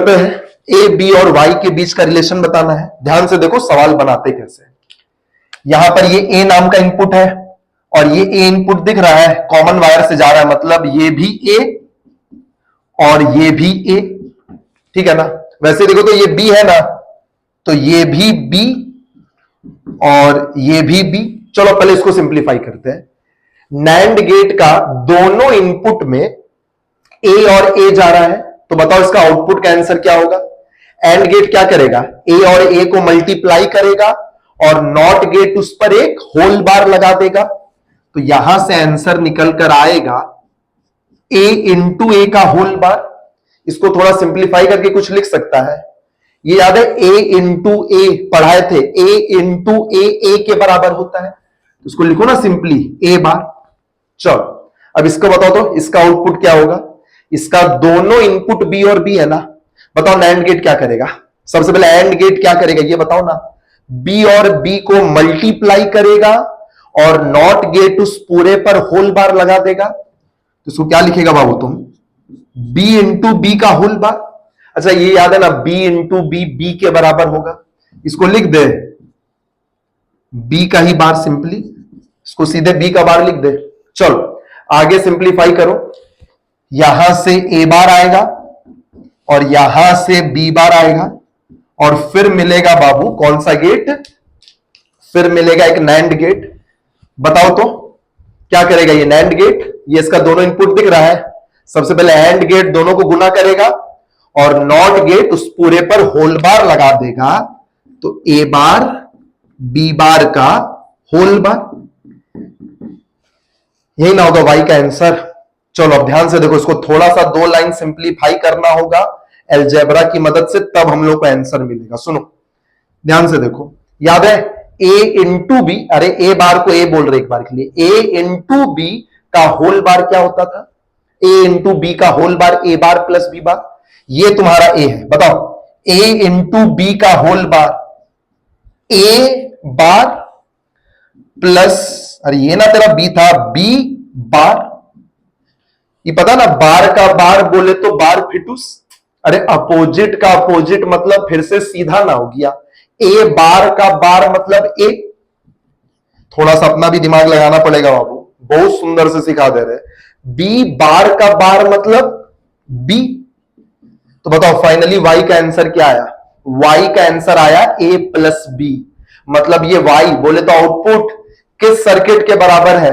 पे है A B और वाई के बीच का रिलेशन बताना है। ध्यान से देखो सवाल बनाते कैसे। यहां पर ये ए नाम का इनपुट है और ये ए इनपुट दिख रहा है, कॉमन वायर से जा रहा है, मतलब ये भी ए और ये भी ए, ठीक है ना। वैसे देखो तो ये बी है ना, तो ये भी बी और ये भी बी। चलो पहले इसको सिंप्लीफाई करते हैं। नैंड गेट का दोनों इनपुट में ए और ए जा रहा है, तो बताओ इसका आउटपुट का आंसर क्या होगा। एंड गेट क्या करेगा, ए और ए को मल्टीप्लाई करेगा और नॉट गेट उस पर एक होल बार लगा देगा, तो यहां से आंसर निकल कर आएगा ए इंटू ए का होल बार। इसको थोड़ा सिंप्लीफाई करके कुछ लिख सकता है, ये याद है ए इंटू ए पढ़ाए थे, ए इंटू ए के बराबर होता है, तो इसको लिखो ना सिंपली ए बार। चलो अब इसको बताओ तो इसका आउटपुट क्या होगा। इसका दोनों इनपुट बी और बी है ना, बताओ नैंड गेट क्या करेगा। सबसे पहले एंड गेट क्या करेगा ये बताओ ना, बी और बी को मल्टीप्लाई करेगा और नॉट गेट उस पूरे पर होल बार लगा देगा, तो इसको क्या लिखेगा बाबू तुम, बी इंटू बी का होल बार। अच्छा ये याद है ना, बी इंटू बी बी के बराबर होगा, इसको लिख दे बी का ही बार, सिंपली इसको सीधे बी का बार लिख दे। चलो आगे सिंप्लीफाई करो, यहां से ए बार आएगा और यहां से बी बार आएगा और फिर मिलेगा बाबू कौन सा गेट, फिर मिलेगा एक नैंड गेट। बताओ तो क्या करेगा ये नैंड गेट, ये इसका दोनों इनपुट दिख रहा है, सबसे पहले एंड गेट दोनों को गुना करेगा और नॉट गेट उस पूरे पर होल बार लगा देगा, तो ए बार बी बार का होल बार, यही ना होगा वाई का आंसर। चलो अब ध्यान से देखो, इसको थोड़ा सा दो लाइन सिंप्लीफाई करना होगा अलजेब्रा की मदद से, तब हम लोग को आंसर मिलेगा। सुनो ध्यान से देखो, याद है ए इंटू बी, अरे ए बार को ए बोल रहे एक बार के लिए, ए इंटू बी का होल बार क्या होता था, ए इंटू बी का होल बार ए बार प्लस बी बार। ये तुम्हारा ए है, बताओ ए इंटू बी का होल बार ए बार प्लस, अरे ये ना तेरा बी था, बी बार, ये पता ना बार का बार बोले तो बार फिटूस, अरे अपोजिट का अपोजिट मतलब फिर से सीधा ना हो गया, ए बार का बार मतलब ए। थोड़ा सा अपना भी दिमाग लगाना पड़ेगा बाबू, बहुत सुंदर से सिखा दे रहे। बी बार का बार मतलब बी, तो बताओ फाइनली वाई का आंसर क्या आया, वाई का आंसर आया ए प्लस बी, मतलब ये वाई बोले तो आउटपुट किस सर्किट के बराबर है,